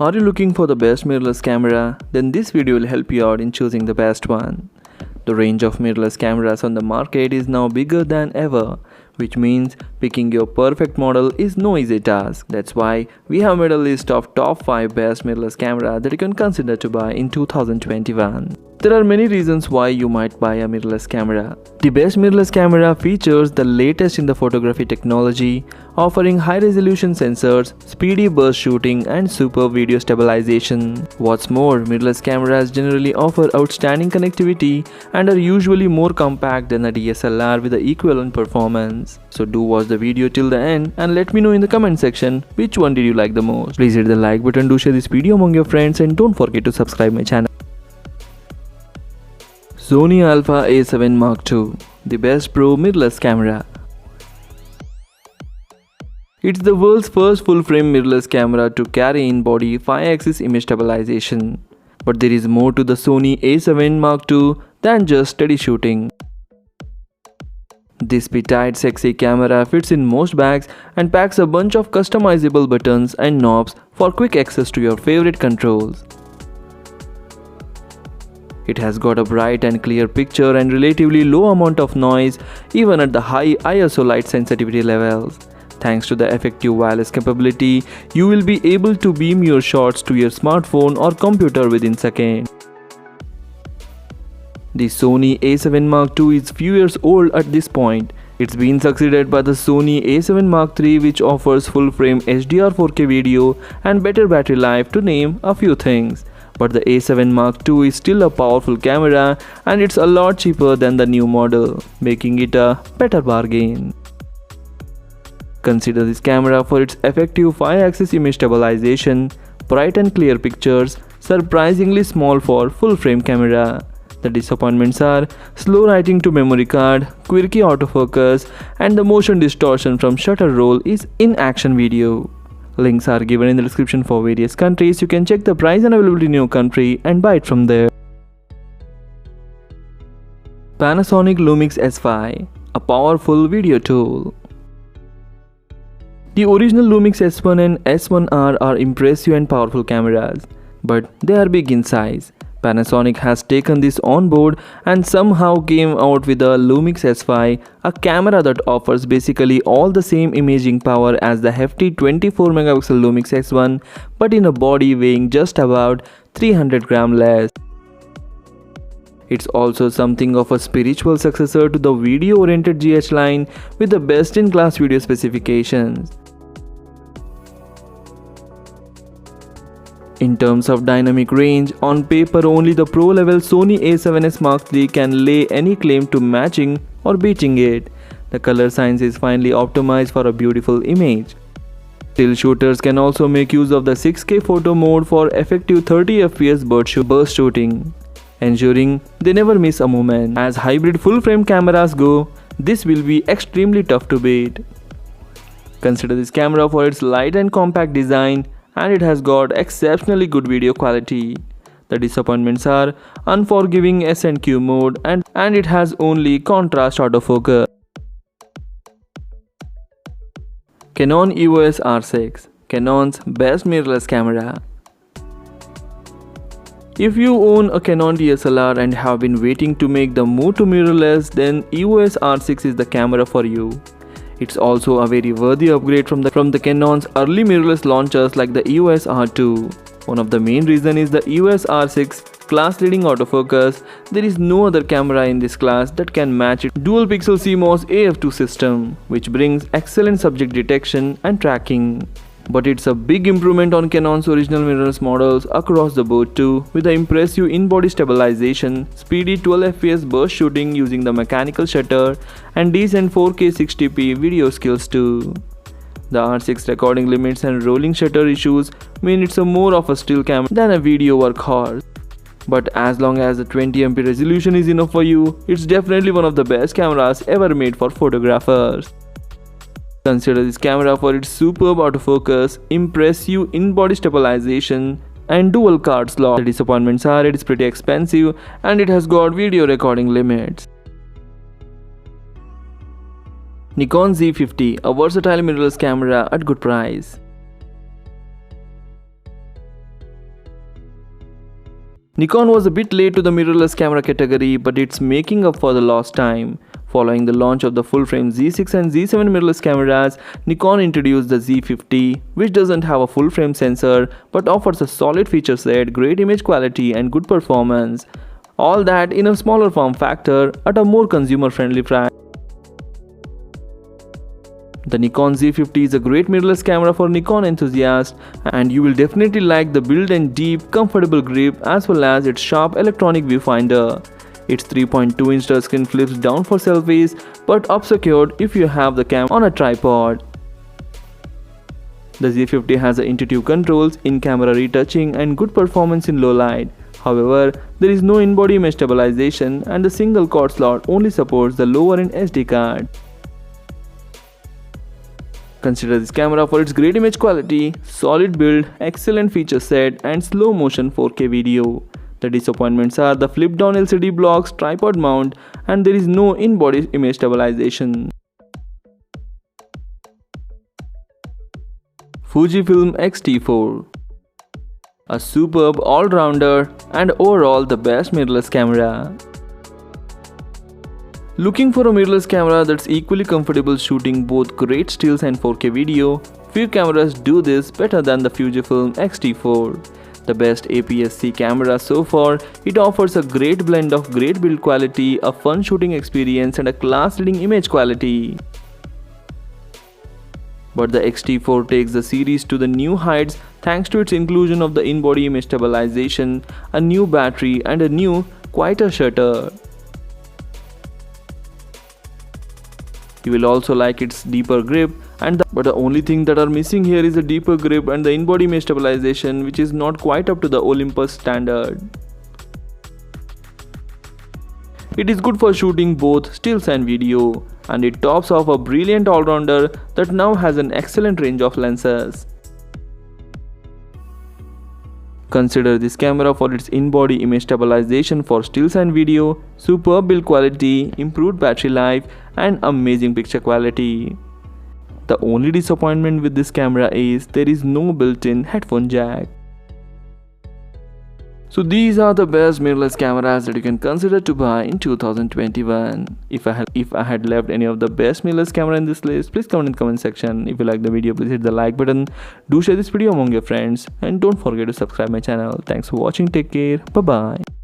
Are you looking for the best mirrorless camera? Then this video will help you out in choosing the best one. The range of mirrorless cameras on the market is now bigger than ever, which means picking your perfect model is no easy task. That's why we have made a list of top 5 best mirrorless camera that you can consider to buy in 2021. There are many reasons why you might buy a mirrorless camera. The best mirrorless camera features the latest in the photography technology, offering high-resolution sensors, speedy burst shooting, and super video stabilization. What's more, mirrorless cameras generally offer outstanding connectivity and are usually more compact than a DSLR with the equivalent performance. So do watch the video till the end and let me know in the comment section which one did you like the most. Please hit the like button, do share this video among your friends, and don't forget to subscribe my channel. Sony Alpha A7 Mark II, the best pro mirrorless camera. It's the world's first full-frame mirrorless camera to carry in-body 5-axis image stabilization. But there is more to the Sony A7 Mark II than just steady shooting. This petite sexy camera fits in most bags and packs a bunch of customizable buttons and knobs for quick access to your favorite controls. It has got a bright and clear picture and relatively low amount of noise even at the high ISO light sensitivity levels. Thanks to the effective wireless capability, you will be able to beam your shots to your smartphone or computer within seconds. The Sony A7 Mark II is few years old at this point. It's been succeeded by the Sony A7 Mark III, which offers full-frame HDR 4K video and better battery life, to name a few things. But the A7 Mark II is still a powerful camera and it's a lot cheaper than the new model, making it a better bargain. Consider this camera for its effective 5-axis image stabilization, bright and clear pictures, surprisingly small for full-frame camera. The disappointments are slow writing to memory card, quirky autofocus, and the motion distortion from shutter roll is in action video. Links are given in the description for various countries. You can check the price and availability in your country and buy it from there. Panasonic Lumix S5, a powerful video tool. The original Lumix S1 and S1R are impressive and powerful cameras, but they are big in size. Panasonic has taken this on board and somehow came out with the Lumix S5, a camera that offers basically all the same imaging power as the hefty 24MP Lumix S1, but in a body weighing just about 300 grams less. It's also something of a spiritual successor to the video-oriented GH line with the best-in-class video specifications. In terms of dynamic range, on paper only the pro-level Sony A7S Mark III can lay any claim to matching or beating it. The color science is finely optimized for a beautiful image. Still shooters can also make use of the 6K photo mode for effective 30fps burst shooting, ensuring they never miss a moment. As hybrid full-frame cameras go, this will be extremely tough to beat. Consider this camera for its light and compact design, and it has got exceptionally good video quality. The disappointments are unforgiving S&Q mode and it has only contrast autofocus. Canon EOS R6, Canon's best mirrorless camera. If you own a Canon DSLR and have been waiting to make the move to mirrorless, then EOS R6 is the camera for you. It's also a very worthy upgrade from the Canon's early mirrorless launchers like the EOS R2. One of the main reasons is the EOS R6 class-leading autofocus. There is no other camera in this class that can match its dual-pixel CMOS AF2 system, which brings excellent subject detection and tracking. But it's a big improvement on Canon's original mirrorless models across the board too, with the impressive in-body stabilization, speedy 12fps burst shooting using the mechanical shutter, and decent 4K 60p video skills too. The R6 recording limits and rolling shutter issues mean it's more of a still camera than a video workhorse. But as long as the 20MP resolution is enough for you, it's definitely one of the best cameras ever made for photographers. Consider this camera for its superb autofocus, impressive in-body stabilization, and dual card slot. The disappointments are it is pretty expensive and it has got video recording limits. Nikon Z50, a versatile mirrorless camera at good price. Nikon was a bit late to the mirrorless camera category, but it's making up for the lost time. Following the launch of the full-frame Z6 and Z7 mirrorless cameras, Nikon introduced the Z50, which doesn't have a full-frame sensor but offers a solid feature set, great image quality and good performance. All that in a smaller form factor at a more consumer-friendly price. The Nikon Z50 is a great mirrorless camera for Nikon enthusiasts, and you will definitely like the build and deep, comfortable grip as well as its sharp electronic viewfinder. Its 3.2-inch touchscreen flips down for selfies but up secured if you have the camera on a tripod. The Z50 has intuitive controls, in-camera retouching and good performance in low light. However, there is no in-body image stabilization and the single card slot only supports the lower-end SD card. Consider this camera for its great image quality, solid build, excellent feature set and slow motion 4K video. The disappointments are the flip down LCD blocks, tripod mount and there is no in-body image stabilization. Fujifilm X-T4, a superb all-rounder and overall the best mirrorless camera. Looking for a mirrorless camera that's equally comfortable shooting both great stills and 4K video? Few cameras do this better than the Fujifilm X-T4. The best APS-C camera so far, it offers a great blend of great build quality, a fun shooting experience and a class-leading image quality. But the X-T4 takes the series to the new heights thanks to its inclusion of the in-body image stabilization, a new battery and a new, quieter shutter. You will also like its deeper grip but the only thing that are missing here is a deeper grip and the in-body image stabilization, which is not quite up to the Olympus standard. It is good for shooting both stills and video, and it tops off a brilliant all-rounder that now has an excellent range of lenses. Consider this camera for its in-body image stabilization for stills and video, superb build quality, improved battery life and amazing picture quality. The only disappointment with this camera is there is no built-in headphone jack. So these are the best mirrorless cameras that you can consider to buy in 2021. If I had left any of the best mirrorless camera in this list, please comment in the comment section. If you like the video, please hit the like button. Do share this video among your friends and don't forget to subscribe my channel. Thanks for watching. Take care. Bye bye.